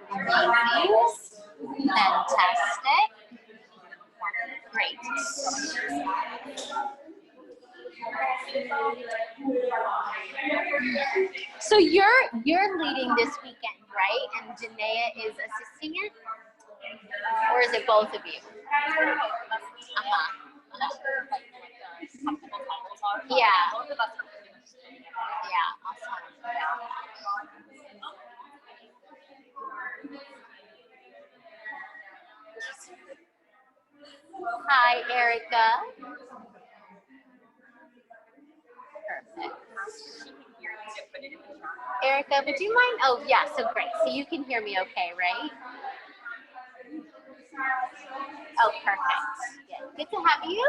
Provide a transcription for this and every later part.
Amazing. Fantastic. Great. So you're leading this weekend, right? And Janaea is assisting it? Or is it both of you? Yeah. Yeah, awesome. Hi, Erica. Perfect. Erica, would you mind? Oh, yeah, so great. So you can hear me okay, right? Oh, perfect. Yeah. Good to have you.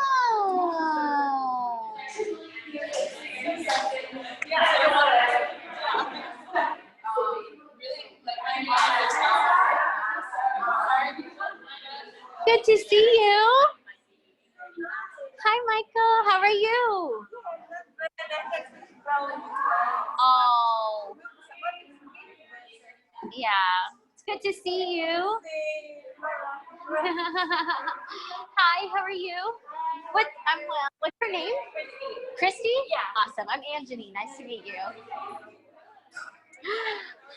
Oh. Good to see you. Hi, Michael. How are you? Oh. Yeah. It's good to see you. Hi, how are you? I'm well. What's your name? Christy? Yeah. Awesome. I'm Anjane. Nice to meet you.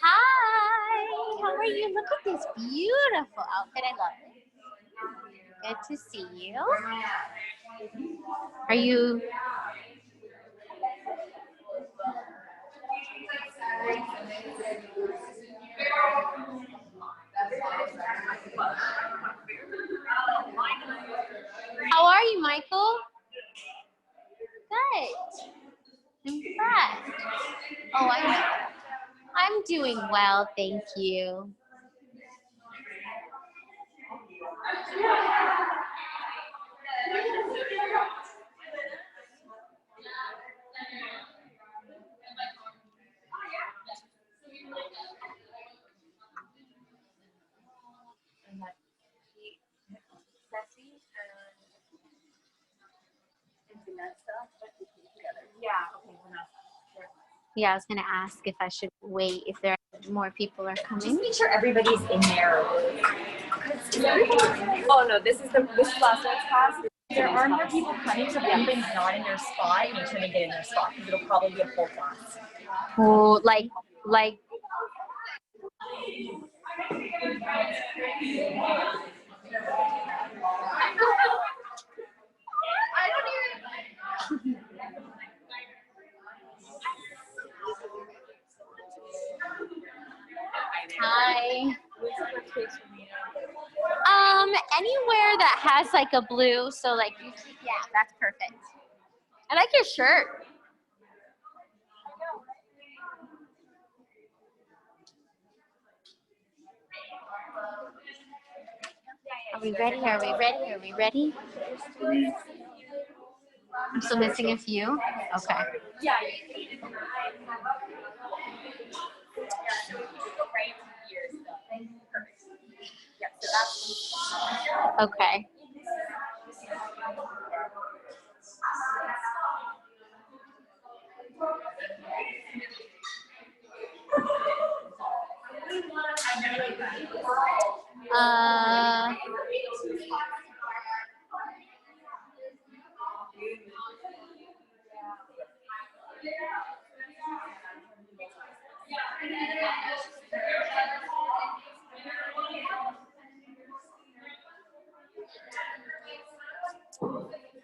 Hi. How are you? Look at this beautiful outfit. I love it. Good to see you. Are you? How are you, Michael? Good. Impressed. Oh, I'm doing well, thank you. Yeah, I was gonna ask if I should wait if there are more people are coming. Just make sure everybody's in there. Oh no, this is last night's class. There are more people coming, so if anybody's not in their spot, make sure they get in their spot because it'll probably be a full class. Oh, like. Hi. Anywhere that has like a blue, so like yeah, that's perfect. I like your shirt. Are we ready? Are we ready? Are we ready? I'm still missing a few. Okay. Yeah. Okay.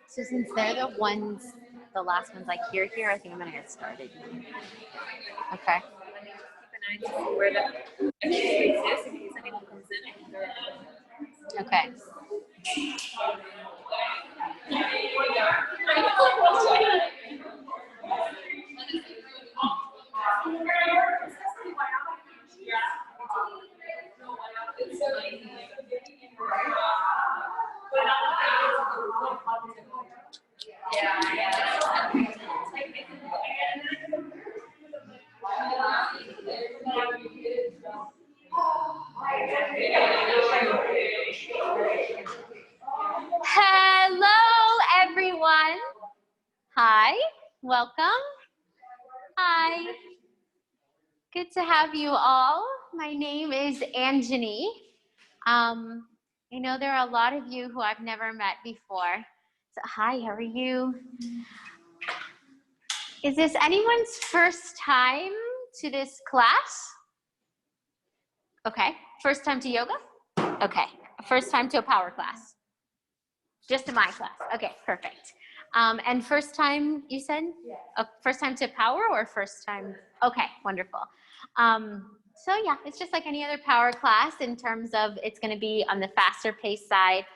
So since they're the last ones like here, I think I'm gonna get started. Okay. Where the exists in case anyone comes in. Okay. welcome. Hi. Good to have you all. My name is Anjane. I know there are a lot of you who I've never met before. So, hi, how are you? Is this anyone's first time to this class? Okay. First time to yoga? Okay. First time to a power class? Just to my class. Okay, perfect. And first time, you said? Yeah. First time to power or first time? Okay, wonderful. So yeah, it's just like any other power class in terms of it's going to be on the faster pace side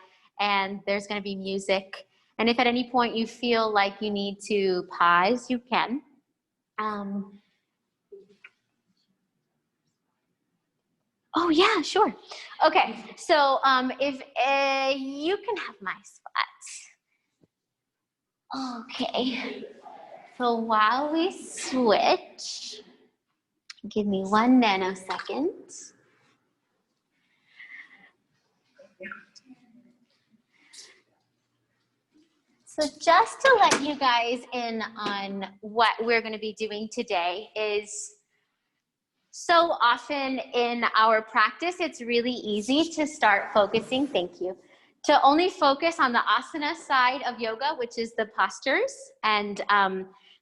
and there's going to be music. And if at any point you feel like you need to pause, you can. Oh yeah, sure. Okay, so if you can have my spot. Okay, so while we switch, give me 1 nanosecond. So just to let you guys in on what we're going to be doing today is so often in our practice, it's really easy to start focusing, thank you, to only focus on the asana side of yoga, which is the postures. And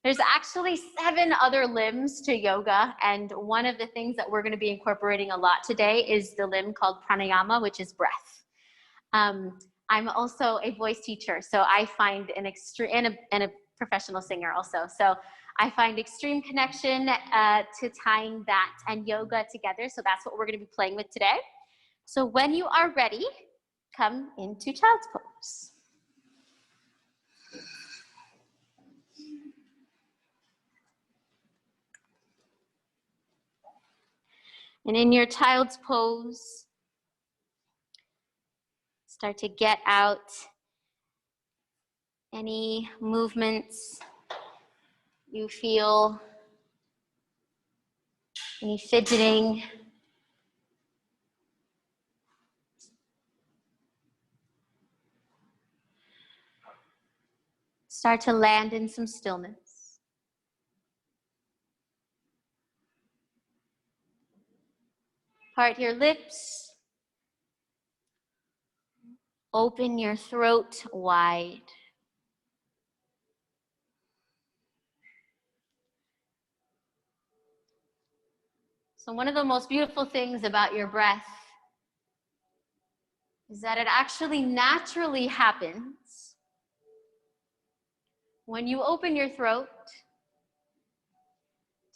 there's actually 7 other limbs to yoga. And one of the things that we're going to be incorporating a lot today is the limb called pranayama, which is breath. I'm also a voice teacher, so I find an extreme, and a professional singer also. So I find extreme connection to tying that and yoga together. So that's what we're going to be playing with today. So when you are ready, come into child's pose. And in your child's pose, start to get out any movements you feel, any fidgeting. Start to land in some stillness. Part your lips. Open your throat wide. So one of the most beautiful things about your breath is that it actually naturally happens when you open your throat.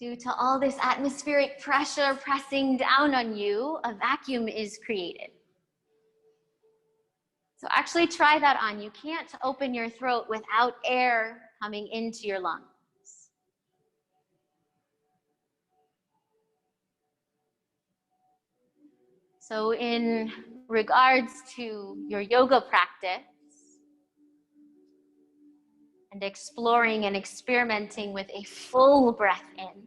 Due to all this atmospheric pressure pressing down on you, a vacuum is created. So actually try that on. You can't open your throat without air coming into your lungs. So in regards to your yoga practice and exploring and experimenting with a full breath in,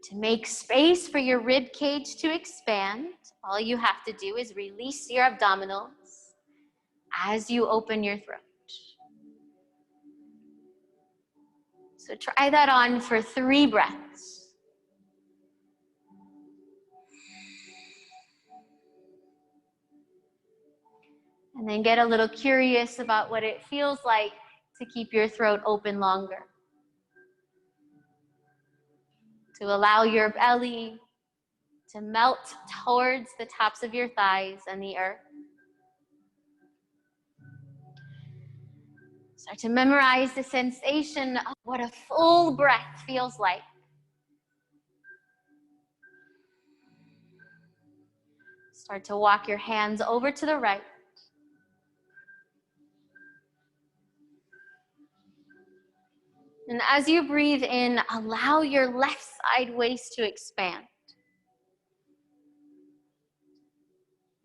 to make space for your rib cage to expand, all you have to do is release your abdominals as you open your throat. So try that on for 3 breaths. And then get a little curious about what it feels like to keep your throat open longer. To allow your belly to melt towards the tops of your thighs and the earth. Start to memorize the sensation of what a full breath feels like. Start to walk your hands over to the right. And as you breathe in, allow your left side waist to expand.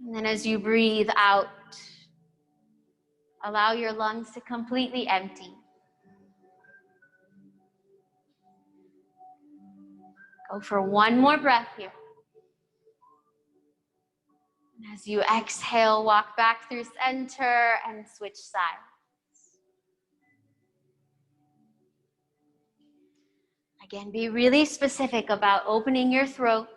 And then as you breathe out, allow your lungs to completely empty. Go for 1 more breath here. And as you exhale, walk back through center and switch sides. Again, be really specific about opening your throat.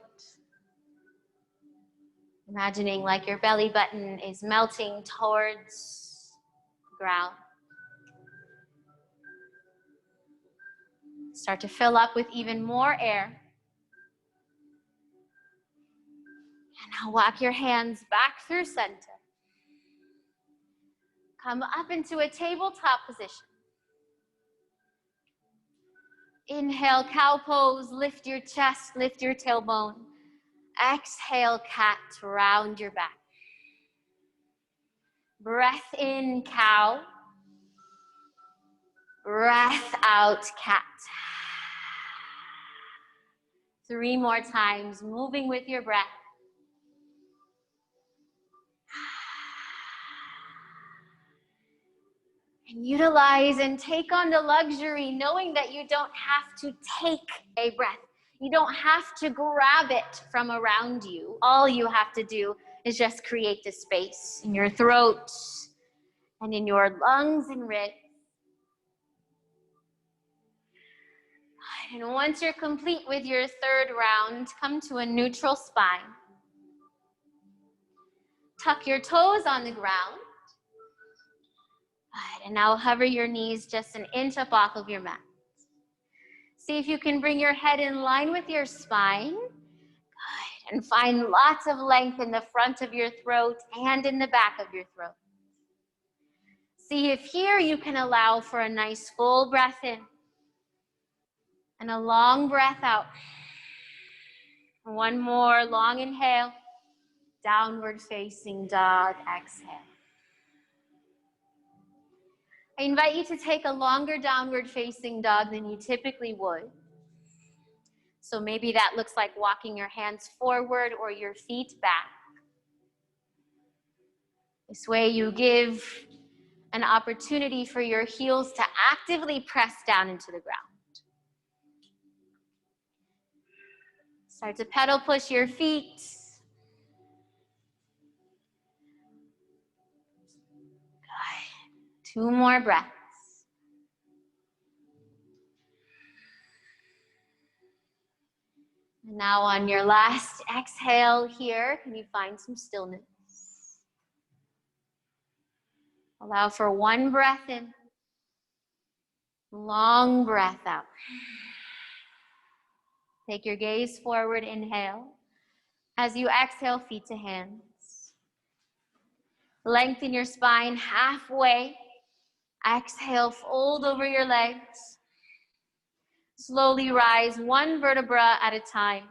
Imagining like your belly button is melting towards the ground. Start to fill up with even more air. And now walk your hands back through center. Come up into a tabletop position. Inhale, cow pose, lift your chest, lift your tailbone. Exhale, cat, round your back. Breath in, cow. Breath out, cat. 3 more times, moving with your breath. And utilize and take on the luxury, knowing that you don't have to take a breath. You don't have to grab it from around you. All you have to do is just create the space in your throat and in your lungs and ribs. And once you're complete with your 3rd round, come to a neutral spine. Tuck your toes on the ground. Good. And now hover your knees just an inch up off of your mat. See if you can bring your head in line with your spine. Good. And find lots of length in the front of your throat and in the back of your throat. See if here you can allow for a nice full breath in and a long breath out. One more long inhale, downward facing dog, exhale. I invite you to take a longer downward facing dog than you typically would. So maybe that looks like walking your hands forward or your feet back. This way you give an opportunity for your heels to actively press down into the ground. Start to pedal push your feet. Good. 2 more breaths. And now on your last exhale here, can you find some stillness? Allow for 1 breath in, long breath out. Take your gaze forward, inhale. As you exhale, feet to hands. Lengthen your spine halfway. Exhale, fold over your legs. Slowly rise 1 vertebra at a time.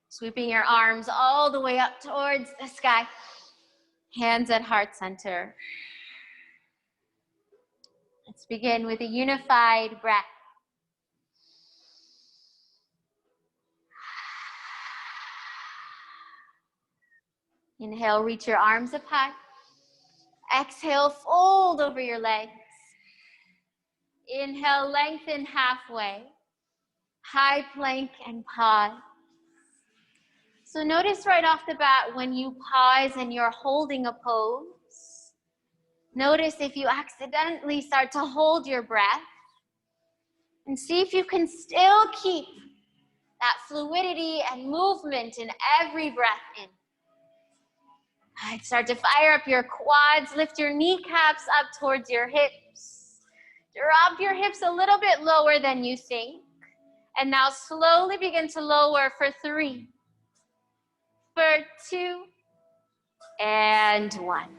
Sweeping your arms all the way up towards the sky. Hands at heart center. Let's begin with a unified breath. Inhale, reach your arms up high. Exhale, fold over your legs. Inhale, lengthen halfway. High plank and pause. So notice right off the bat when you pause and you're holding a pose. Notice if you accidentally start to hold your breath. And see if you can still keep that fluidity and movement in every breath in. Right, start to fire up your quads, lift your kneecaps up towards your hips. Drop your hips a little bit lower than you think. And now slowly begin to lower for 3, for 2, and 1.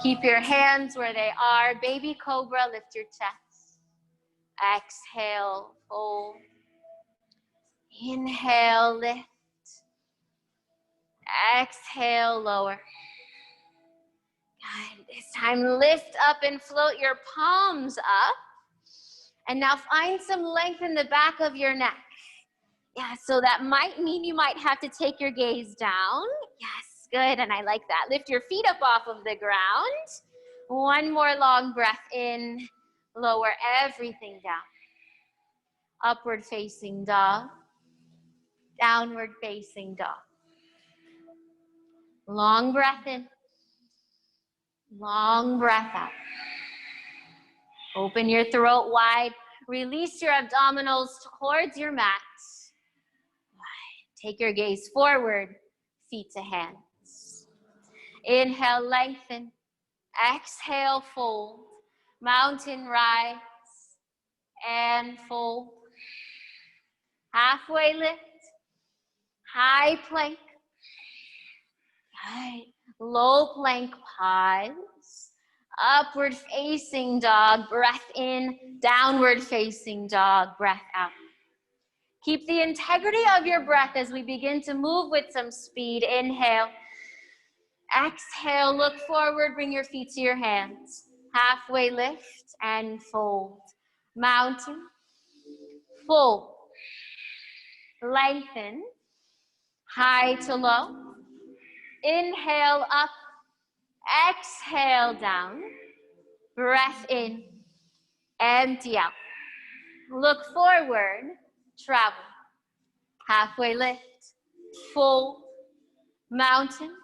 Keep your hands where they are. Baby cobra, lift your chest. Exhale, fold. Inhale, lift. Exhale, lower. Good. This time, lift up and float your palms up. And now find some length in the back of your neck. Yeah, so that might mean you might have to take your gaze down. Yes, good, and I like that. Lift your feet up off of the ground. 1 more long breath in. Lower everything down. Upward facing dog. Downward facing dog. Long breath in. Long breath out. Open your throat wide. Release your abdominals towards your mat. Take your gaze forward, feet to hands. Inhale, lengthen. Exhale, fold. Mountain rise and fold. Halfway lift. High plank. Good. Low plank, pause. Upward facing dog, breath in. Downward facing dog, breath out. Keep the integrity of your breath as we begin to move with some speed. Inhale. Exhale, look forward, bring your feet to your hands. Halfway lift and fold. Mountain, fold. Lengthen, high to low. Inhale up, exhale down. Breath in, empty out. Look forward, travel. Halfway lift, fold. Mountain,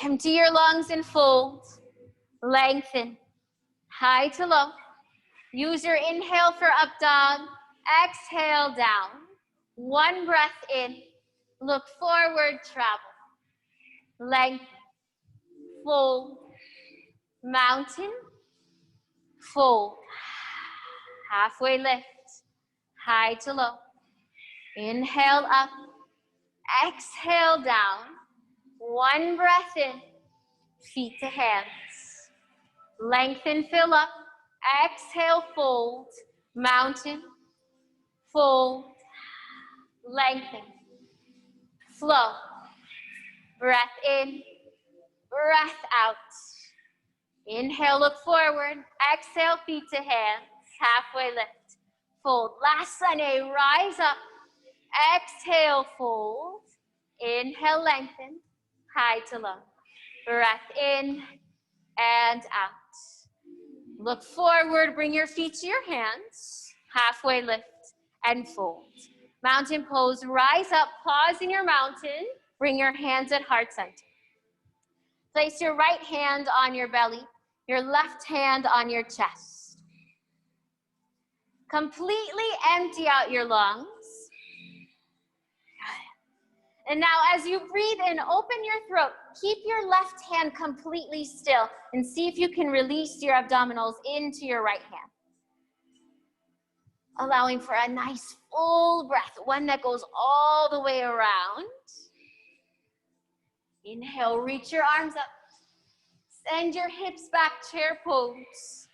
empty your lungs and fold. Lengthen, high to low. Use your inhale for up dog. Exhale down. One breath in. Look forward, travel. Lengthen, fold. Mountain, fold. Halfway lift. High to low. Inhale up. Exhale down. One breath in. Feet to hands. Lengthen, fill up. Exhale, fold. Mountain, fold. Lengthen. Flow. Breath in. Breath out. Inhale, look forward. Exhale, feet to hands. Halfway lift. Fold. Lasana, rise up. Exhale, fold. Inhale, lengthen. High to low. Breath in and out. Look forward, bring your feet to your hands. Halfway lift and fold. Mountain pose, rise up, pause in your mountain. Bring your hands at heart center. Place your right hand on your belly, your left hand on your chest. Completely empty out your lungs. And now as you breathe in, open your throat. Keep your left hand completely still and see if you can release your abdominals into your right hand. Allowing for a nice full breath, one that goes all the way around. Inhale, reach your arms up. Send your hips back, chair pose.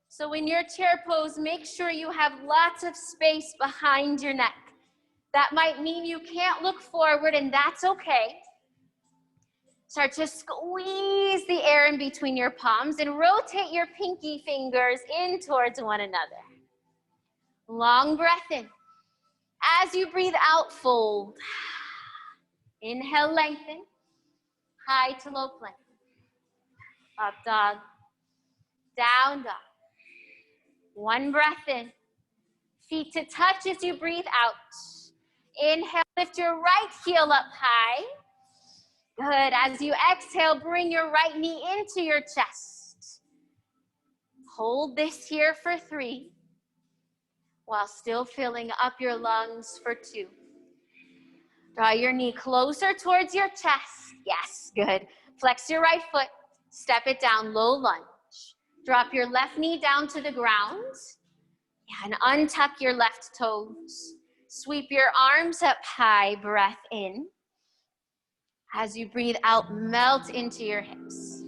So in your chair pose, make sure you have lots of space behind your neck. That might mean you can't look forward, and that's okay. Start to squeeze the air in between your palms and rotate your pinky fingers in towards one another. Long breath in. As you breathe out, fold. Inhale, lengthen. High to low plank. Up dog. Down dog. One breath in. Feet to touch as you breathe out. Inhale, lift your right heel up high. Good. As you exhale, bring your right knee into your chest. Hold this here for 3 while still filling up your lungs for 2. Draw your knee closer towards your chest. Yes, good. Flex your right foot. Step it down, low lunge. Drop your left knee down to the ground. And untuck your left toes. Sweep your arms up high, breath in. As you breathe out, melt into your hips.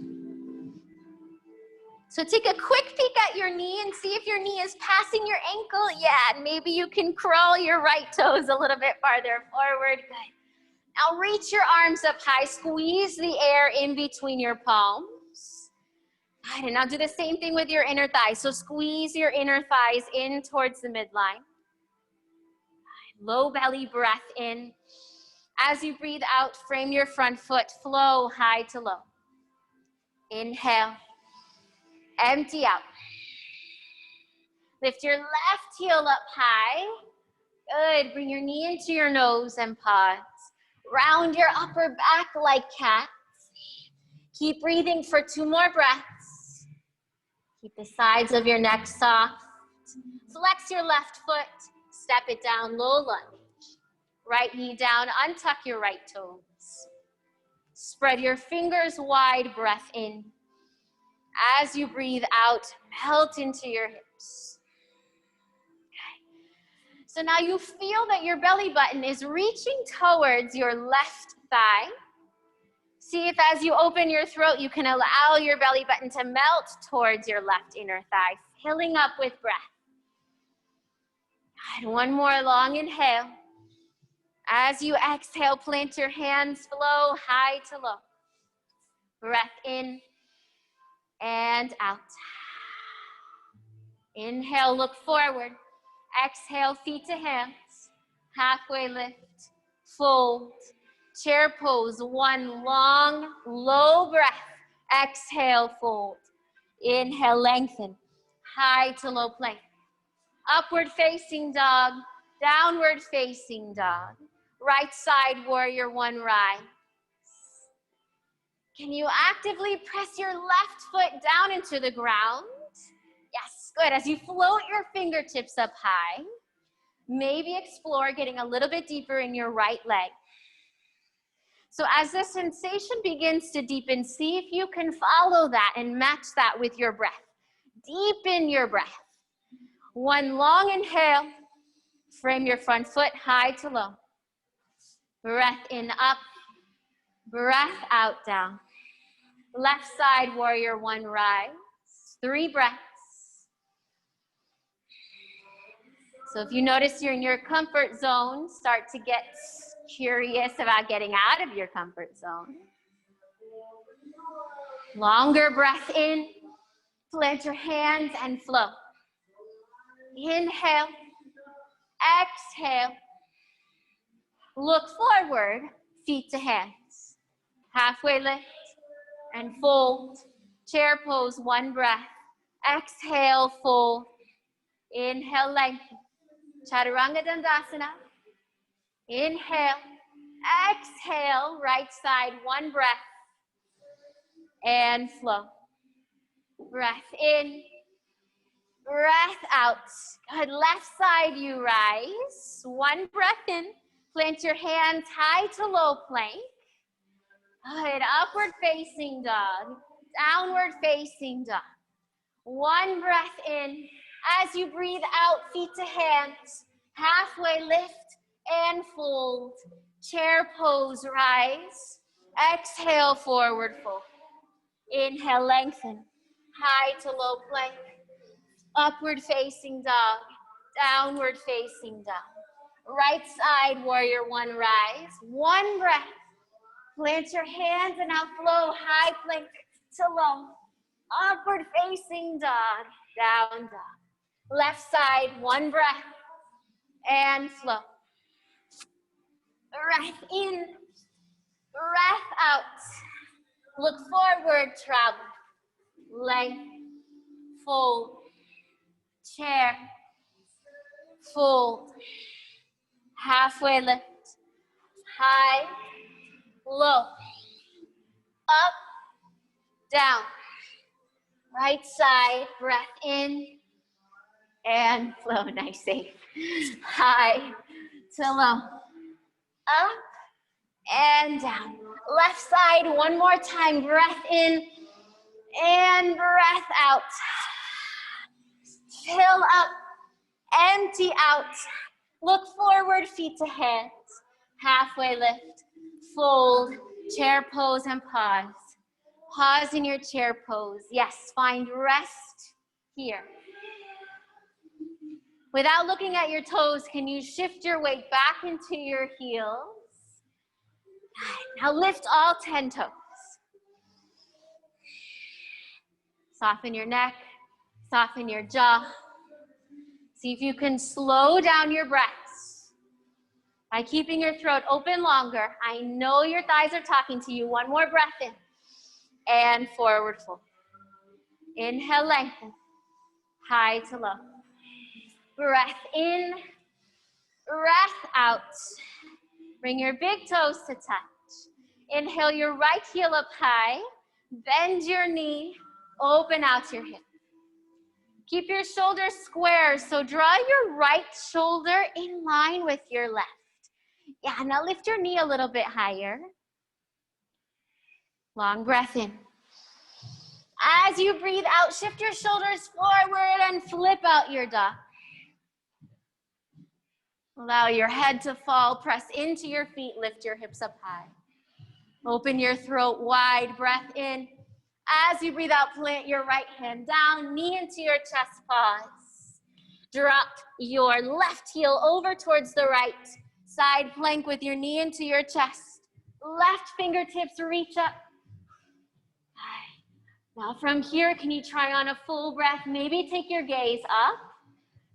So take a quick peek at your knee and see if your knee is passing your ankle. Yeah, and maybe you can crawl your right toes a little bit farther forward. Good. Now reach your arms up high, squeeze the air in between your palms. Good, and now do the same thing with your inner thighs. So squeeze your inner thighs in towards the midline. Low belly breath in. As you breathe out, frame your front foot, flow high to low. Inhale, empty out. Lift your left heel up high. Good, bring your knee into your nose and pause. Round your upper back like cats. Keep breathing for 2 more breaths. Keep the sides of your neck soft. Flex your left foot. Step it down, low lunge. Right knee down, untuck your right toes. Spread your fingers wide, breath in. As you breathe out, melt into your hips. Okay. So now you feel that your belly button is reaching towards your left thigh. See if as you open your throat, you can allow your belly button to melt towards your left inner thigh, filling up with breath. And one more long inhale. As you exhale, plant your hands, flow high to low. Breath in and out. Inhale, look forward. Exhale, feet to hands. Halfway lift, fold. Chair pose, one long, low breath. Exhale, fold. Inhale, lengthen. High to low plank. Upward facing dog, downward facing dog. Right side warrior one, rise. Can you actively press your left foot down into the ground? Yes, good. As you float your fingertips up high, maybe explore getting a little bit deeper in your right leg. So as the sensation begins to deepen, see if you can follow that and match that with your breath. Deepen your breath. One long inhale. Frame your front foot high to low. Breath in, up. Breath out, down. Left side, warrior one, rise. 3 breaths. So if you notice you're in your comfort zone, start to get curious about getting out of your comfort zone. Longer breath in. Plant your hands and flow. Inhale. Exhale. Look forward, feet to hands. Halfway lift and fold. Chair pose, 1 breath. Exhale, fold. Inhale, lengthen. Chaturanga Dandasana. Inhale. Exhale, right side, 1 breath. And flow. Breath in. Breath out. Good. Left side, you rise. 1 breath in. Plant your hands high to low plank. Good. Upward facing dog. Downward facing dog. 1 breath in. As you breathe out, feet to hands. Halfway lift and fold. Chair pose, rise. Exhale, forward fold. Inhale, lengthen. High to low plank. Upward facing dog. Downward facing dog. Right side, warrior one, rise. 1 breath. Plant your hands and now flow high plank to low. Upward facing dog, down dog. Left side, 1 breath and flow. Breath in, breath out. Look forward, travel. Length, fold, chair, fold. Halfway lift, high, low, up, down. Right side, breath in and flow. Nice, safe. High to low, up and down. Left side, 1 more time. Breath in and breath out. Fill up, empty out. Look forward, feet to hands. Halfway lift, fold, chair pose and pause. Pause in your chair pose. Yes, find rest here. Without looking at your toes, can you shift your weight back into your heels? Now lift all 10 toes. Soften your neck, soften your jaw. See if you can slow down your breaths by keeping your throat open longer. I know your thighs are talking to you. 1 more breath in and forward fold. Inhale, lengthen, high to low. Breath in, breath out. Bring your big toes to touch. Inhale your right heel up high. Bend your knee, open out your hip. Keep your shoulders square. So draw your right shoulder in line with your left. Yeah, now lift your knee a little bit higher. Long breath in. As you breathe out, shift your shoulders forward and flip out your dog. Allow your head to fall, press into your feet, lift your hips up high. Open your throat wide, breath in. As you breathe out, plant your right hand down, knee into your chest, pause. Drop your left heel over towards the right. Side plank with your knee into your chest. Left fingertips reach up. Now from here, can you try on a full breath? Maybe take your gaze up.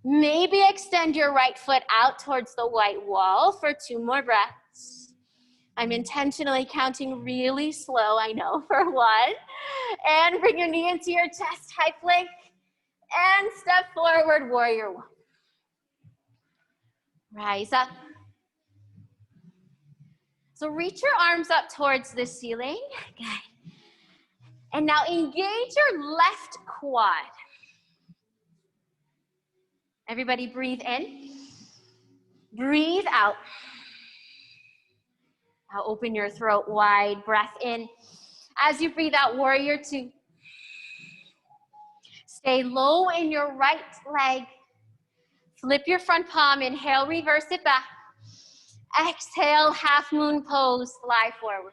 Maybe extend your right foot out towards the white wall for 2 more breaths. I'm intentionally counting really slow, I know, for 1. And bring your knee into your chest, high plank. And step forward, warrior 1. Rise up. So reach your arms up towards the ceiling. Good. And now engage your left quad. Everybody breathe in. Breathe out. Now open your throat wide, breath in. As you breathe out, warrior 2. Stay low in your right leg. Flip your front palm, inhale, reverse it back. Exhale, half moon pose, fly forward.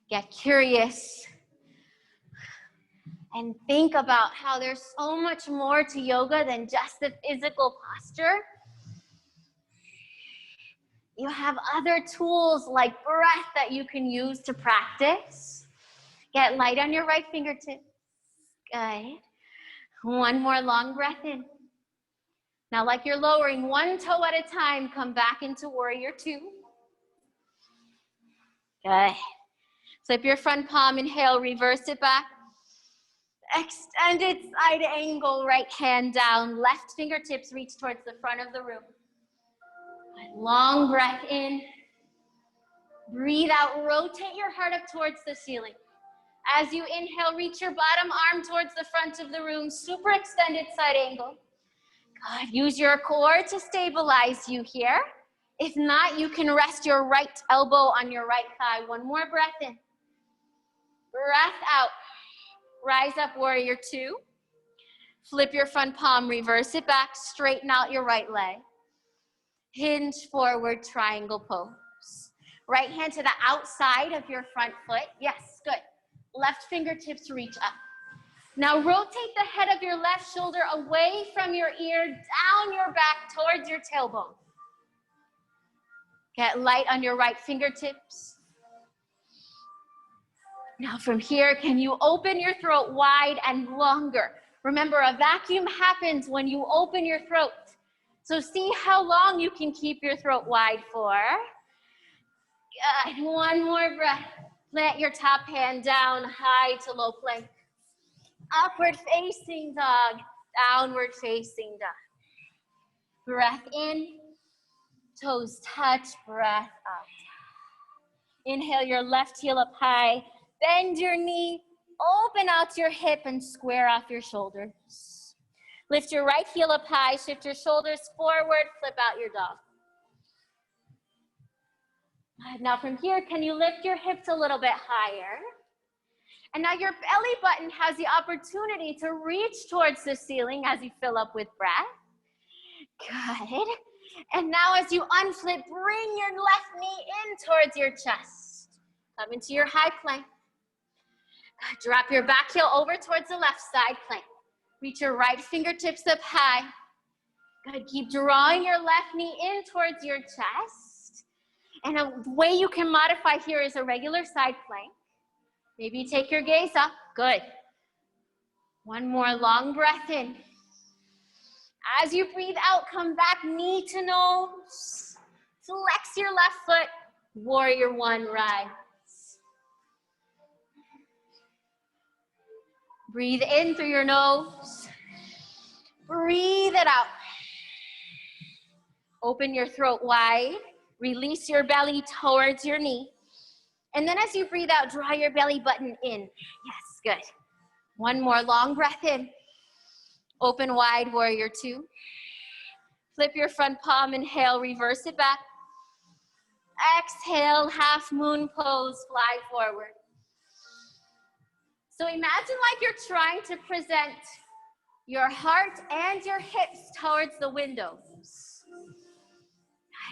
Get curious and think about how there's so much more to yoga than just the physical posture. You have other tools like breath that you can use to practice. Get light on your right fingertip. Good. 1 more long breath in. Now, like you're lowering 1 toe at a time, come back into warrior 2. Good. Flip your front palm, inhale, reverse it back. Extended side angle, right hand down. Left fingertips reach towards the front of the room. Long breath in. Breathe out, rotate your heart up towards the ceiling. As you inhale, reach your bottom arm towards the front of the room. Super extended side angle. Good. Use your core to stabilize you here. If not, you can rest your right elbow on your right thigh. 1 more breath in. Breath out. Rise up, warrior 2. Flip your front palm, reverse it back, straighten out your right leg. Hinge forward, triangle pose. Right hand to the outside of your front foot. Yes, good. Left fingertips reach up. Now rotate the head of your left shoulder away from your ear, down your back towards your tailbone. Get light on your right fingertips. Now from here, can you open your throat wide and longer? Remember, a vacuum happens when you open your throat. So see how long you can keep your throat wide for. Good. 1 more breath. Plant your top hand down, high to low plank. Upward facing dog, downward facing dog. Breath in, toes touch, breath out. Inhale your left heel up high, bend your knee, open out your hip and square off your shoulders. Lift your right heel up high, shift your shoulders forward, flip out your dog. Now from here, can you lift your hips a little bit higher? And now your belly button has the opportunity to reach towards the ceiling as you fill up with breath. Good. And now as you unflip, bring your left knee in towards your chest. Come into your high plank. Good. Drop your back heel over towards the left side plank. Reach your right fingertips up high. Good. Keep drawing your left knee in towards your chest. And a way you can modify here is a regular side plank. Maybe take your gaze up. Good. 1 more long breath in. As you breathe out, come back knee to nose. Flex your left foot. Warrior 1, rise. Breathe in through your nose. Breathe it out. Open your throat wide. Release your belly towards your knee. And then as you breathe out, draw your belly button in. Yes, good. One more long breath in. Open wide, warrior two. Flip your front palm, inhale, reverse it back. Exhale, half moon pose, fly forward. So imagine like you're trying to present your heart and your hips towards the windows.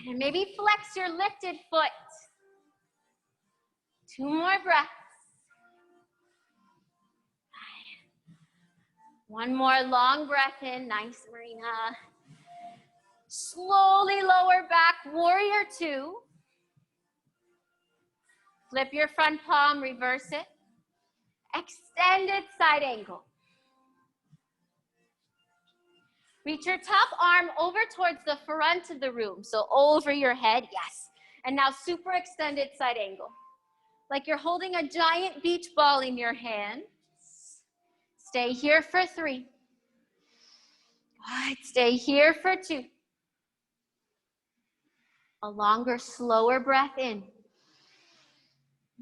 And maybe flex your lifted foot. 2 more breaths. 1 more long breath in. Nice, Marina. Slowly lower back, warrior two. Flip your front palm, reverse it. Extended side angle. Reach your top arm over towards the front of the room, so over your head, yes. And now super extended side angle. Like you're holding a giant beach ball in your hands. Stay here for 3. Good. Stay here for 2. A longer, slower breath in.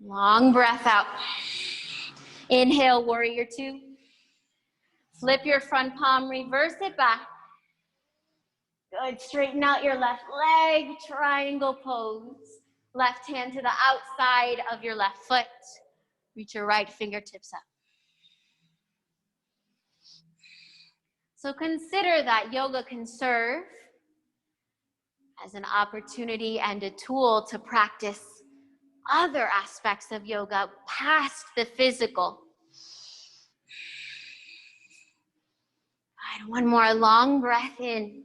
Long breath out. Inhale, warrior two. Flip your front palm, reverse it back. Good, straighten out your left leg, triangle pose. Left hand to the outside of your left foot. Reach your right fingertips up. So consider that yoga can serve as an opportunity and a tool to practice other aspects of yoga past the physical. All right, 1 more long breath in.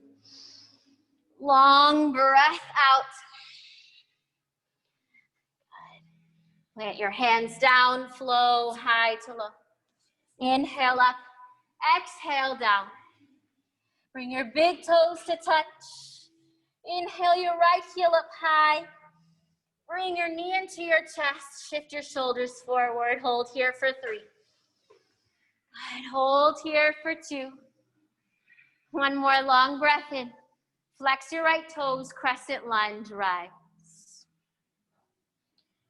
Long breath out. Good. Plant your hands down, flow high to low. Inhale up, exhale down. Bring your big toes to touch. Inhale your right heel up high. Bring your knee into your chest. Shift your shoulders forward. Hold here for 3. Good. Hold here for 2. 1 more long breath in. Flex your right toes, crescent lunge, rise.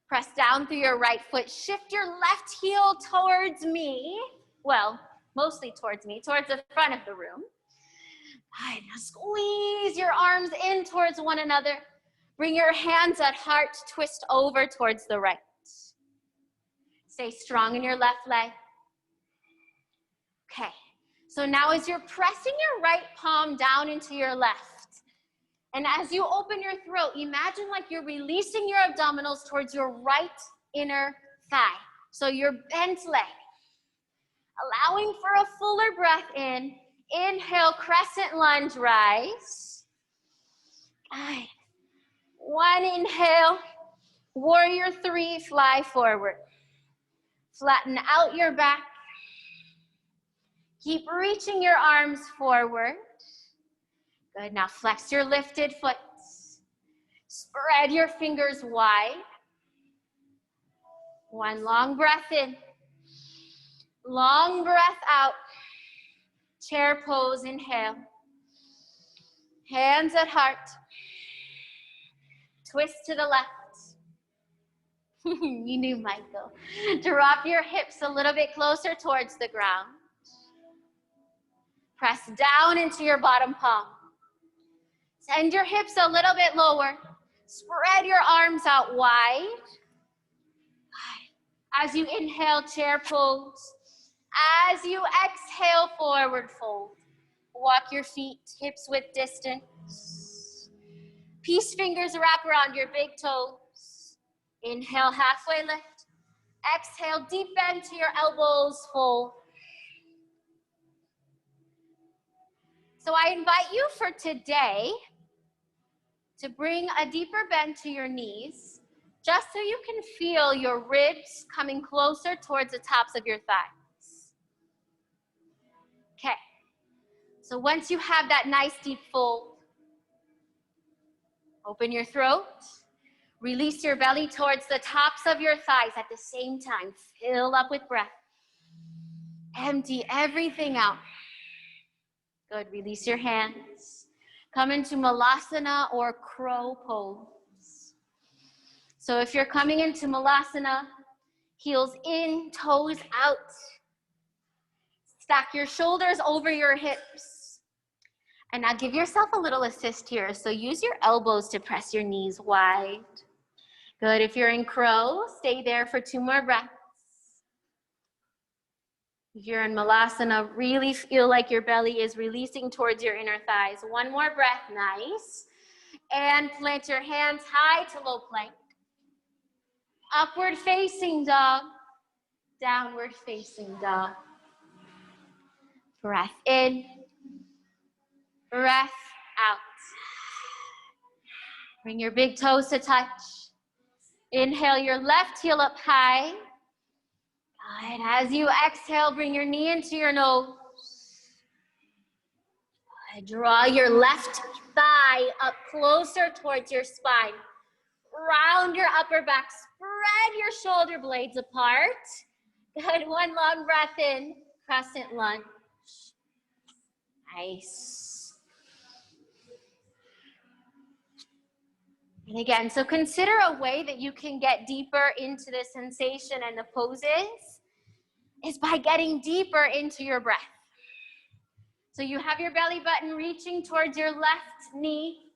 Press down through your right foot. Shift your left heel towards me. Well, mostly towards me, towards the front of the room. All right, now squeeze your arms in towards one another. Bring your hands at heart, twist over towards the right. Stay strong in your left leg. Okay, so now as you're pressing your right palm down into your left, and as you open your throat, imagine like you're releasing your abdominals towards your right inner thigh. So your bent leg. Allowing for a fuller breath in. Inhale, crescent lunge, rise. Good. 1 inhale, warrior 3, fly forward. Flatten out your back. Keep reaching your arms forward. Good, now flex your lifted foot. Spread your fingers wide. 1 long breath in. Long breath out. Chair pose, inhale. Hands at heart. Twist to the left. You knew, Michael. Drop your hips a little bit closer towards the ground. Press down into your bottom palm. Send your hips a little bit lower. Spread your arms out wide. As you inhale, chair pose. As you exhale, forward fold. Walk your feet, hips width distance. Peace fingers wrap around your big toes. Inhale, halfway lift. Exhale, deep bend to your elbows, fold. So I invite you for today to bring a deeper bend to your knees, just so you can feel your ribs coming closer towards the tops of your thighs. Okay, so once you have that nice deep fold, open your throat, release your belly towards the tops of your thighs at the same time. Fill up with breath. Empty everything out. Good, release your hands. Come into Malasana or crow pose. So if you're coming into Malasana, heels in, toes out. Stack your shoulders over your hips. And now give yourself a little assist here. So use your elbows to press your knees wide. Good. If you're in crow, stay there for 2 more breaths. If you're in Malasana, really feel like your belly is releasing towards your inner thighs. 1 more breath. Nice. And plant your hands high to low plank. Upward facing dog. Downward facing dog. Breath in. Breath out. Bring your big toes to touch. Inhale your left heel up high. Good. As you exhale, bring your knee into your nose. Good. Draw your left thigh up closer towards your spine. Round your upper back. Spread your shoulder blades apart. Good. 1 long breath in. Crescent lunge. Nice. And again, so consider a way that you can get deeper into the sensation and the poses is by getting deeper into your breath. So you have your belly button reaching towards your left knee.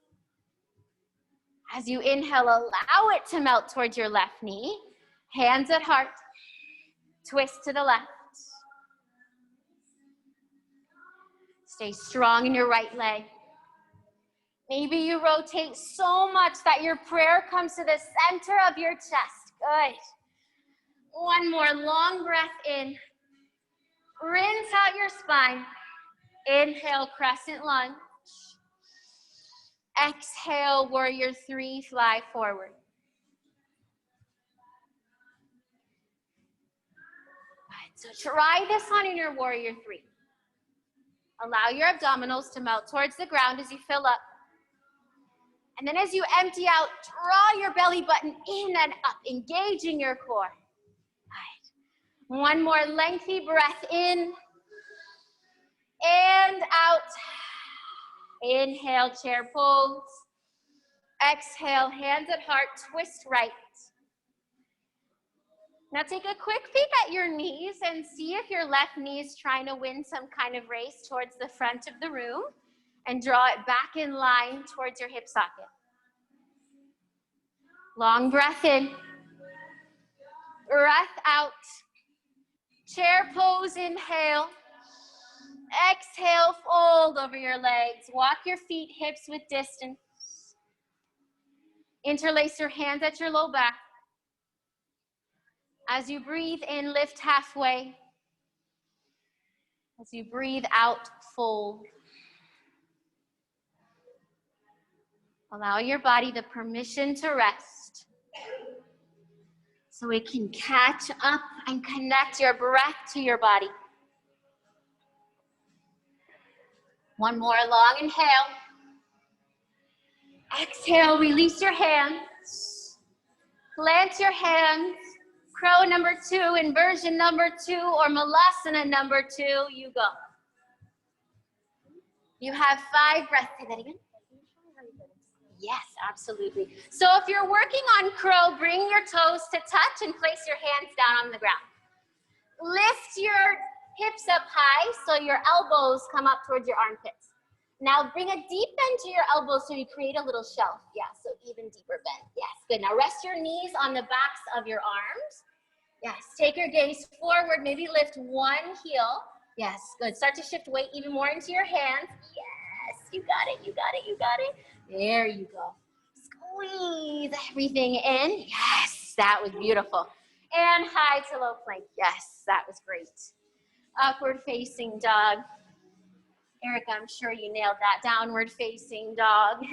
As you inhale, allow it to melt towards your left knee. Hands at heart. Twist to the left. Stay strong in your right leg. Maybe you rotate so much that your prayer comes to the center of your chest. Good. 1 more long breath in. Rinse out your spine. Inhale, crescent lunge. Exhale, warrior 3, fly forward. Good. So try this on in your warrior 3. Allow your abdominals to melt towards the ground as you fill up. And then as you empty out, draw your belly button in and up, engaging your core. Right. 1 more lengthy breath in and out. Inhale, chair pose. Exhale, hands at heart, twist right. Now take a quick peek at your knees and see if your left knee is trying to win some kind of race towards the front of the room, and draw it back in line towards your hip socket. Long breath in. Breath out. Chair pose, inhale. Exhale, fold over your legs. Walk your feet hips with distance. Interlace your hands at your low back. As you breathe in, lift halfway. As you breathe out, fold. Allow your body the permission to rest so it can catch up and connect your breath to your body. 1 more long inhale. Exhale, release your hands. Plant your hands. Crow number 2, inversion number 2, or Malasana number 2, you go. You have 5 breaths. Say that again. Yes, absolutely. So if you're working on crow, bring your toes to touch and place your hands down on the ground. Lift your hips up high so your elbows come up towards your armpits. Now bring a deep bend to your elbows so you create a little shelf. Yeah, so even deeper bend. Yes, good. Now rest your knees on the backs of your arms. Yes, take your gaze forward. Maybe lift 1 heel. Yes, good. Start to shift weight even more into your hands. Yes, you got it, you got it, you got it. There you go. Squeeze everything in. Yes, that was beautiful. And high to low plank. Yes, that was great. Upward facing dog. Erica, I'm sure you nailed that. Downward facing dog.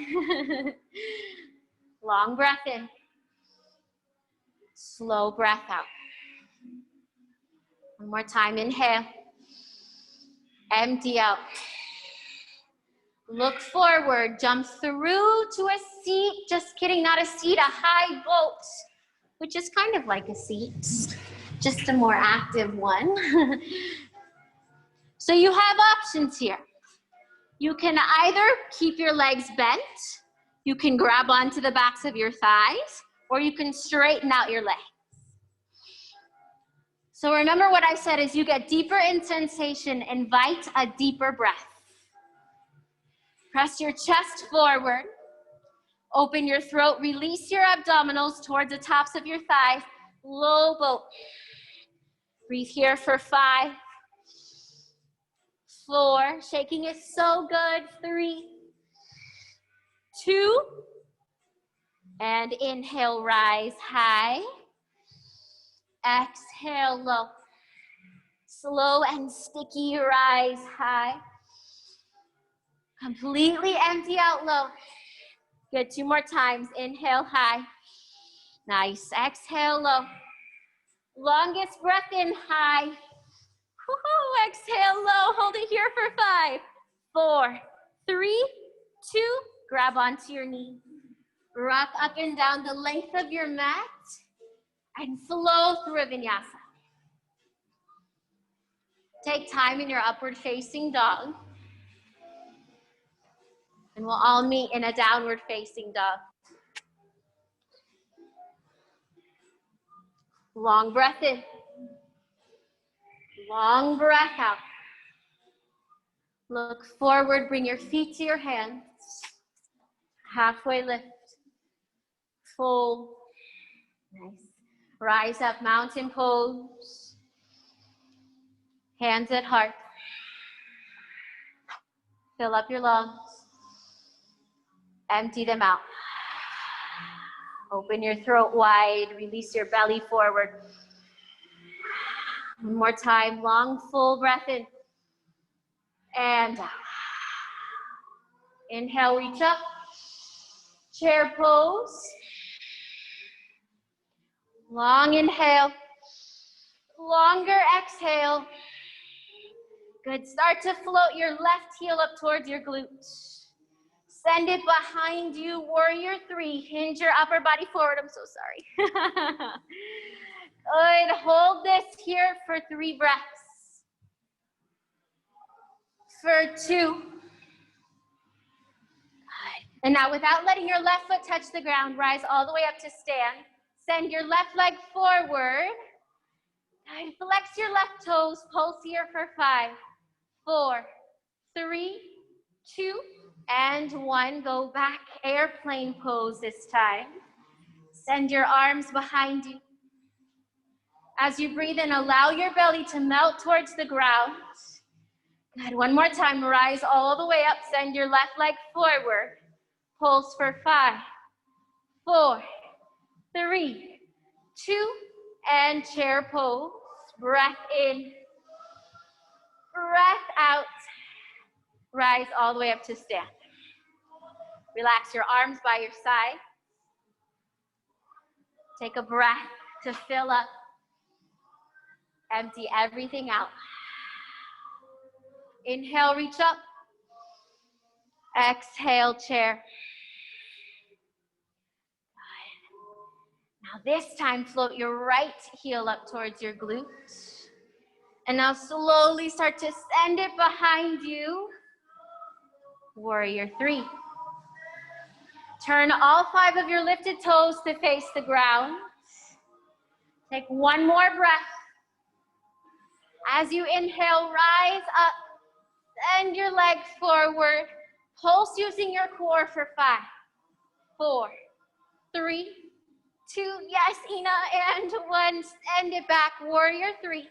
Long breath in. Slow breath out. 1 more time, inhale. Empty out. Look forward, jump through to a seat. Just kidding, not a seat, a high boat, which is kind of like a seat, just a more active one. So you have options here. You can either keep your legs bent, you can grab onto the backs of your thighs, or you can straighten out your legs. So remember what I said, as you get deeper in sensation, invite a deeper breath. Press your chest forward. Open your throat, release your abdominals towards the tops of your thighs. Low boat. Breathe here for 5, 4, shaking is so good. 3, 2, and inhale, rise high. Exhale, low. Slow and sticky, rise high. Completely empty out low. Good, 2 more times. Inhale, high. Nice. Exhale, low. Longest breath in, high. Woo-hoo. Exhale, low. Hold it here for 5, 4, 3, 2. Grab onto your knee. Rock up and down the length of your mat and flow through a vinyasa. Take time in your upward facing dog. And we'll all meet in a downward facing dog. Long breath in. Long breath out. Look forward, bring your feet to your hands. Halfway lift. Fold. Nice. Rise up, mountain pose. Hands at heart. Fill up your lungs. Empty them out. Open your throat wide. Release your belly forward. One more time. Long, full breath in. And out. Inhale, reach up. Chair pose. Long inhale. Longer exhale. Good. Start to float your left heel up towards your glutes. Send it behind you. Warrior 3. Hinge your upper body forward. I'm so sorry. Good. Hold this here for 3 breaths. For 2. And now, without letting your left foot touch the ground, rise all the way up to stand. Send your left leg forward. And flex your left toes. Pulse here for 5, 4, 3, 2, and 1. Go back. Airplane pose this time. Send your arms behind you. As you breathe in, allow your belly to melt towards the ground. Good. One more time. Rise all the way up. Send your left leg forward. Pulse for 5, 4, 3, 2, and chair pose. Breath in, breath out. Rise all the way up to stand. Relax your arms by your side. Take a breath to fill up. Empty everything out. Inhale, reach up. Exhale, chair. Now this time, float your right heel up towards your glutes. And now slowly start to send it behind you. Warrior 3. Turn all 5 of your lifted toes to face the ground. Take 1 more breath. As you inhale, rise up. Send your legs forward. Pulse using your core for 5, 4, 3, 2, yes, Ina, and 1. Send it back, warrior 3.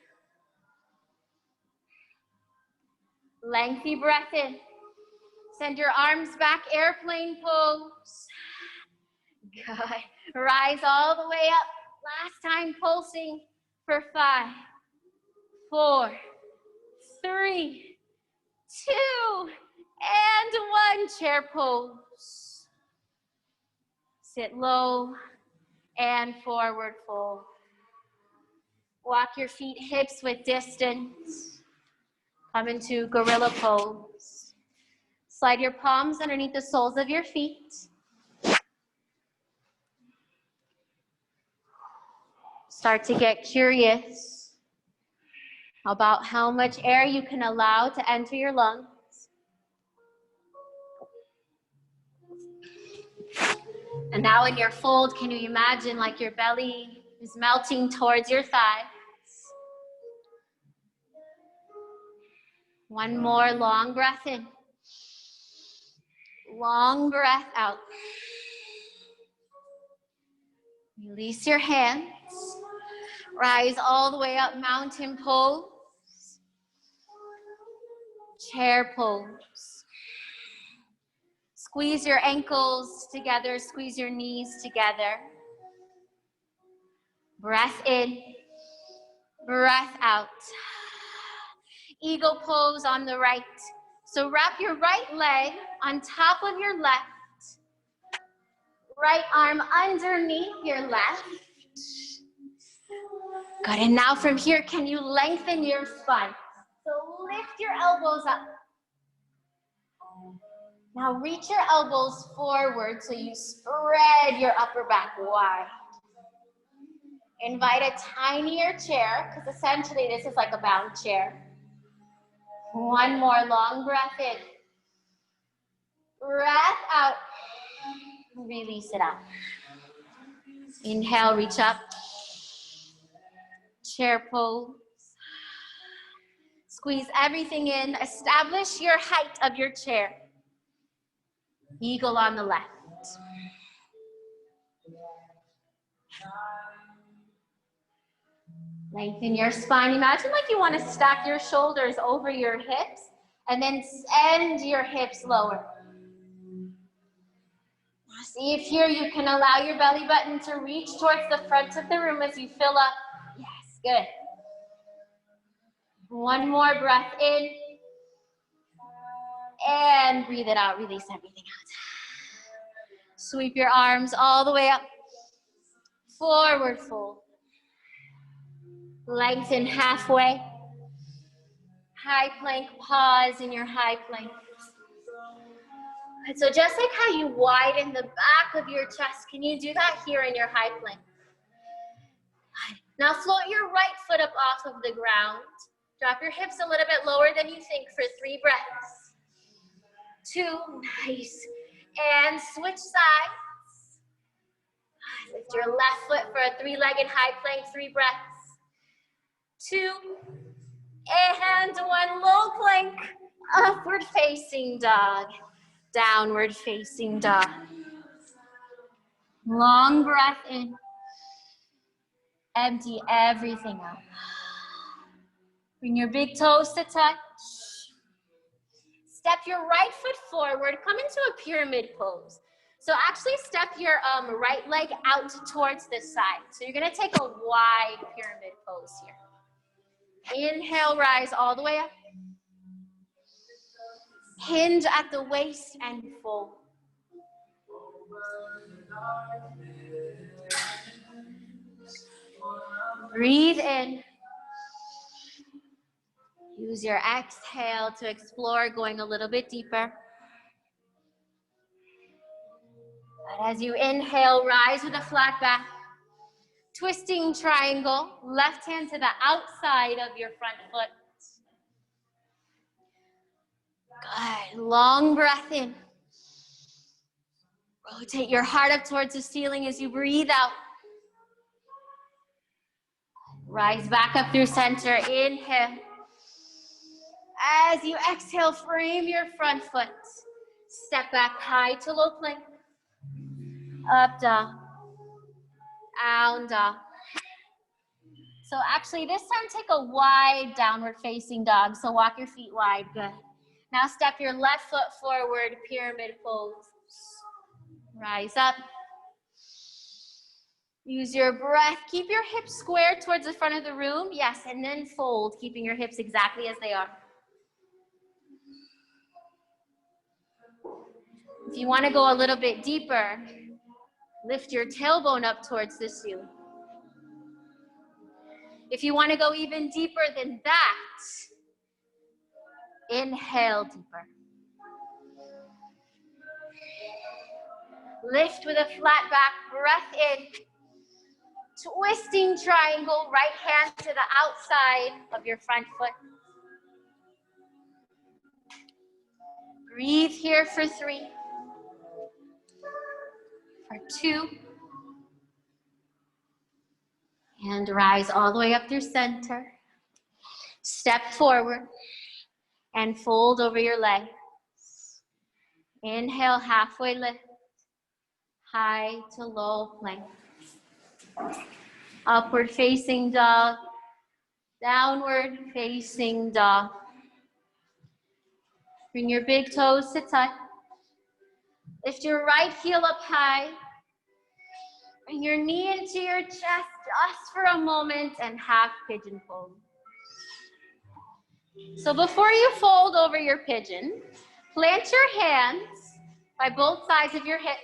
Lengthy breath in. Send your arms back, airplane pose. Good. Rise all the way up. Last time, pulsing for 5, 4, 3, 2, and 1. Chair pose. Sit low and forward fold. Walk your feet hips width distance. Come into gorilla pose. Slide your palms underneath the soles of your feet. Start to get curious about how much air you can allow to enter your lungs. And now in your fold, can you imagine like your belly is melting towards your thighs? One more long breath in. Long breath out. Release your hands. Rise all the way up, mountain pose. Chair pose. Squeeze your ankles together, squeeze your knees together. Breath in, breath out. Eagle pose on the right. So wrap your right leg on top of your left. Right arm underneath your left. Good, and now from here, can you lengthen your spine? So lift your elbows up. Now reach your elbows forward so you spread your upper back wide. Invite a tinier chair, because essentially this is like a bound chair. One more long breath in. Breath out. Release it out. Inhale, reach up. Chair pose. Squeeze everything in. Establish your height of your chair. Eagle on the left. Lengthen your spine. Imagine like you want to stack your shoulders over your hips and then send your hips lower. See if here you can allow your belly button to reach towards the front of the room as you fill up. Yes, good. One more breath in. And breathe it out. Release everything out. Sweep your arms all the way up. Forward fold. Lengthen halfway. High plank, pause in your high plank. And so just like how you widen the back of your chest, can you do that here in your high plank? Now float your right foot up off of the ground. Drop your hips a little bit lower than you think for 3 breaths. 2, nice. And switch sides. Lift your left foot for a 3-legged high plank, 3 breaths. 2, and 1 low plank, upward facing dog, downward facing dog. Long breath in. Empty everything out. Bring your big toes to touch. Step your right foot forward. Come into a pyramid pose. So actually step your right leg out towards this side. So you're gonna take a wide pyramid pose here. Inhale, rise all the way up. Hinge at the waist and fold. Breathe in. Use your exhale to explore going a little bit deeper. But as you inhale, rise with a flat back. Twisting triangle, left hand to the outside of your front foot. Good, long breath in. Rotate your heart up towards the ceiling as you breathe out. Rise back up through center, inhale. As you exhale, frame your front foot. Step back high to low plank. Up dog. Down dog. So actually this time take a wide downward facing dog. So walk your feet wide, good. Now step your left foot forward, pyramid pose. Rise up. Use your breath. Keep your hips square towards the front of the room. Yes, and then fold, keeping your hips exactly as they are. If you want to go a little bit deeper, lift your tailbone up towards the ceiling. If you want to go even deeper than that, inhale deeper. Lift with a flat back, breath in. Twisting triangle, right hand to the outside of your front foot. Breathe here for 3, for 2. And rise all the way up through center. Step forward and fold over your legs. Inhale, halfway lift, high to low plank. Upward facing dog, downward facing dog. Bring your big toes to touch. Lift your right heel up high. Bring your knee into your chest just for a moment and half pigeon pose. So before you fold over your pigeon, plant your hands by both sides of your hips.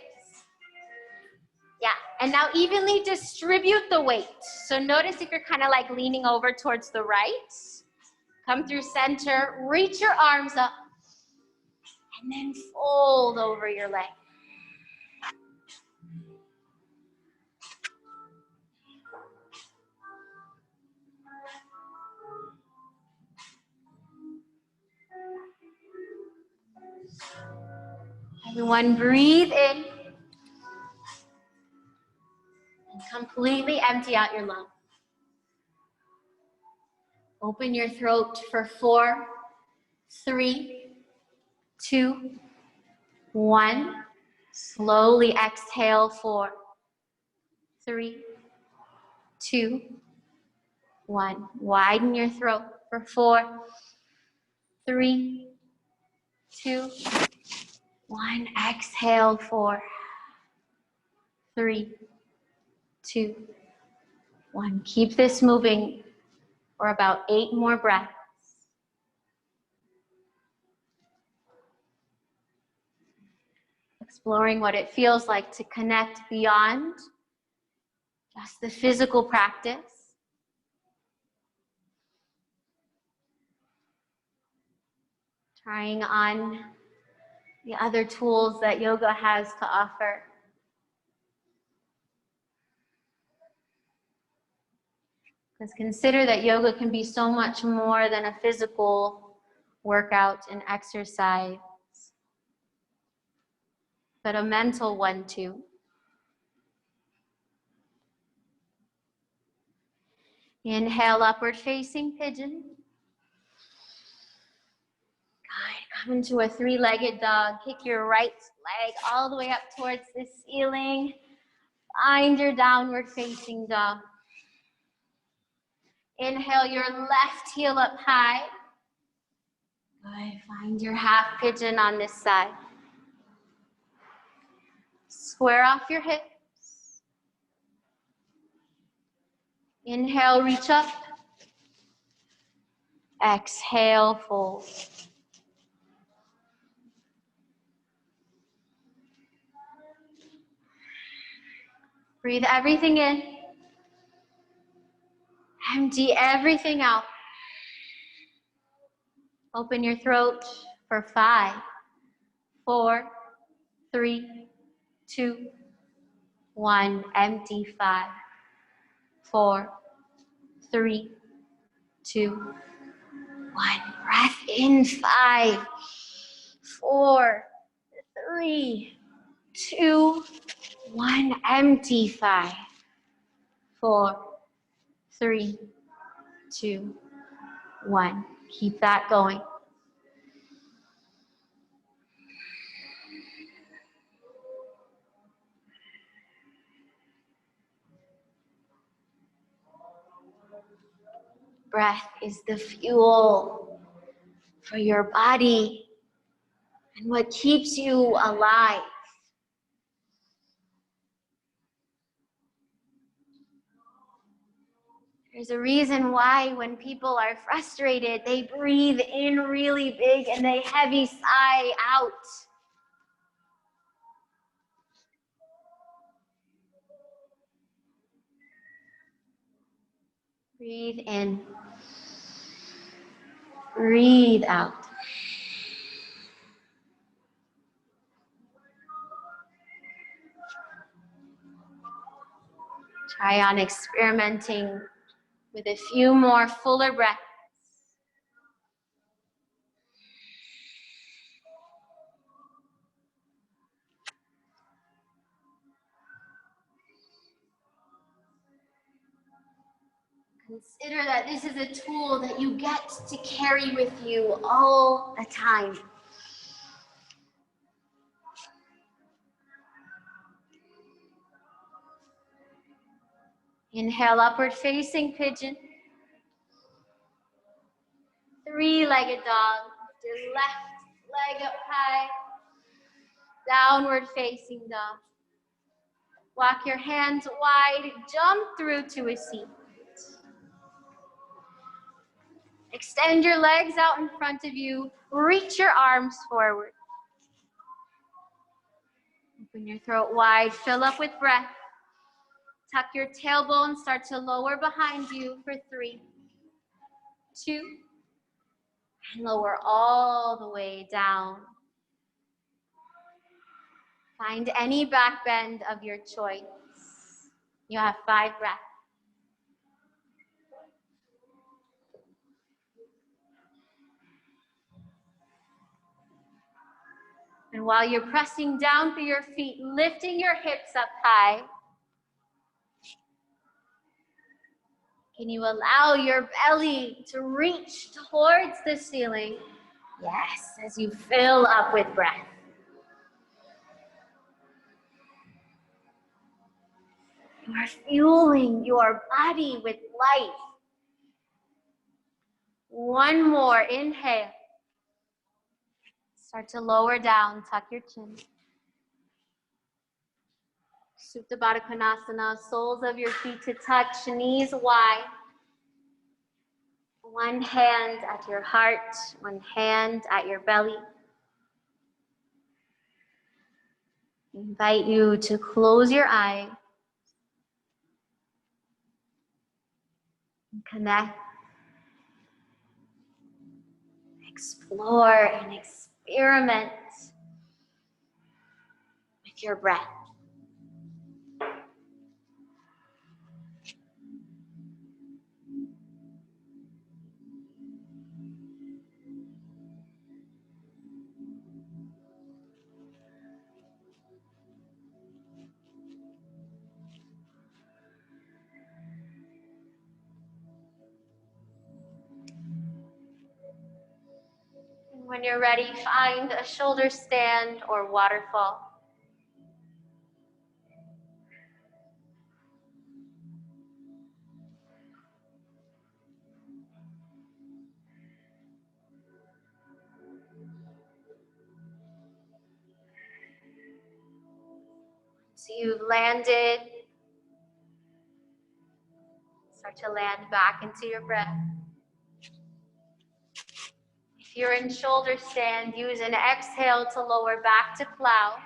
Yeah, and now evenly distribute the weight. So notice if you're kind of like leaning over towards the right. Come through center, reach your arms up, and then fold over your leg. Everyone breathe in and completely empty out your lungs. Open your throat for 4, 3, 2, 1. Slowly exhale, 4, 3, 2, 1. Widen your throat for 4, 3, 2, 1. Exhale, 4, 3, 2, 1. Keep this moving for about 8 more breaths. Exploring what it feels like to connect beyond just the physical practice. Trying on the other tools that yoga has to offer. Because consider that yoga can be so much more than a physical workout and exercise, but a mental one too. Inhale, upward facing pigeon. Good. Come into a 3-legged dog. Kick your right leg all the way up towards the ceiling. Find your downward facing dog. Inhale your left heel up high. Good. Find your half pigeon on this side. Square off your hips. Inhale, reach up. Exhale, fold. Breathe everything in. Empty everything out. Open your throat for 5, 4, 3, 2, 1. Empty. 5, 4, 3, 2, 1. Breath in. 5, 4, 3, 2, 1. Empty. 5, 4, 3, 2, 1. Keep that going. Breath is the fuel for your body and what keeps you alive. There's a reason why when people are frustrated, they breathe in really big and they heavy sigh out. Breathe in. Breathe out. Try on experimenting with a few more fuller breaths. Consider that this is a tool that you get to carry with you all the time. Inhale, upward facing pigeon. Three-legged dog. Your left leg up high. Downward facing dog. Walk your hands wide, jump through to a seat. Extend your legs out in front of you. Reach your arms forward. Open your throat wide, fill up with breath. Tuck your tailbone, start to lower behind you for 3, 2, and lower all the way down. Find any back bend of your choice. You have 5 breaths. And while you're pressing down through your feet, lifting your hips up high, can you allow your belly to reach towards the ceiling? Yes, as you fill up with breath. You are fueling your body with life. One more, inhale. Start to lower down, tuck your chin. Supta Baddha Konasana, soles of your feet to touch, knees wide. One hand at your heart, one hand at your belly. I invite you to close your eyes and connect, explore, and experiment with your breath. When you're ready, find a shoulder stand or waterfall. So you've landed, start to land back into your breath. If you're in shoulder stand, use an exhale to lower back to plow.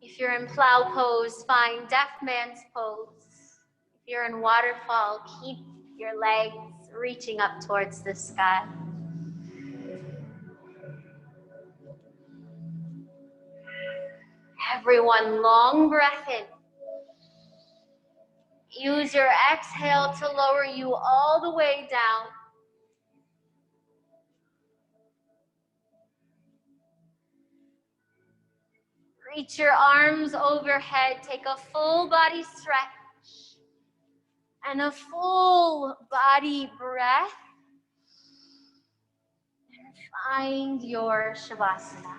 If you're in plow pose, find deaf man's pose. If you're in waterfall, keep your legs reaching up towards the sky. Everyone, long breath in. Use your exhale to lower you all the way down. Reach your arms overhead. Take a full body stretch and a full body breath. And find your Shavasana.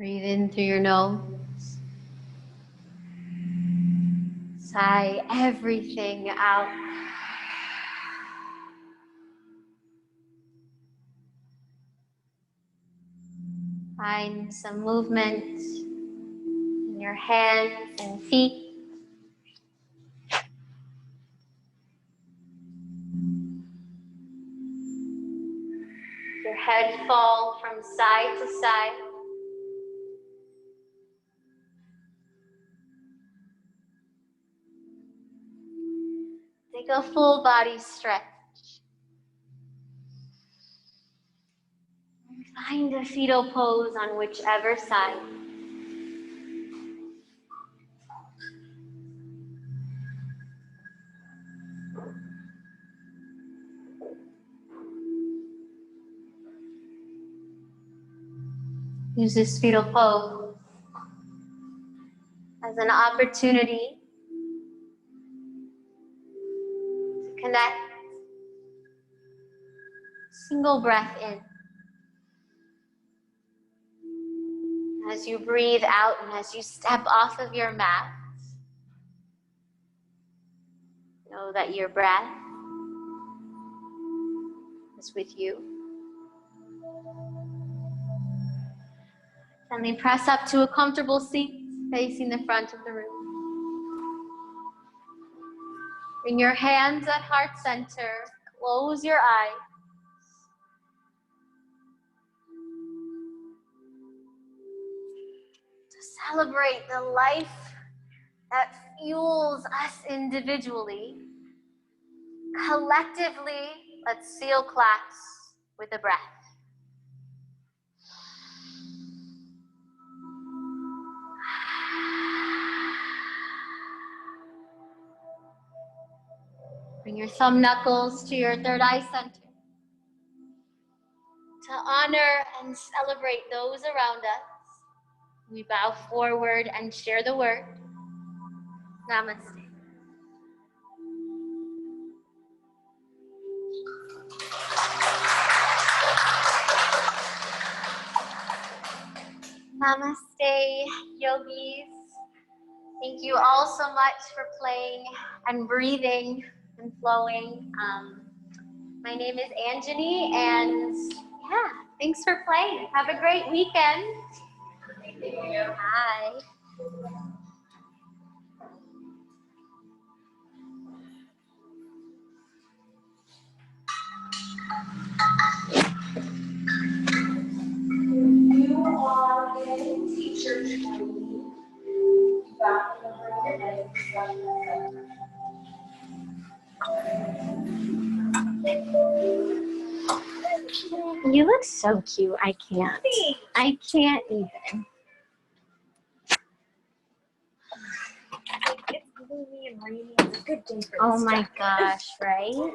Breathe in through your nose. Sigh everything out. Find some movement in your hands and feet. Your head fall from side to side. Take a full body stretch. Find a fetal pose on whichever side. Use this fetal pose as an opportunity to connect. Single breath in. As you breathe out and as you step off of your mat, know that your breath is with you. Gently press up to a comfortable seat facing the front of the room. Bring your hands at heart center. Close your eyes. To celebrate the life that fuels us individually, collectively, let's seal claps with a breath. Bring your thumb knuckles to your third eye center to honor and celebrate those around us. We bow forward and share the word. Namaste. Namaste, yogis. Thank you all so much for playing and breathing and flowing. My name is Anjane, and yeah, thanks for playing. Have a great weekend. Bye. You are a teacher training. Back in the room and discussion. You look so cute. I can't. I can't even. It's gloomy and rainy. It's a good day for Oh this my jacket. gosh, right?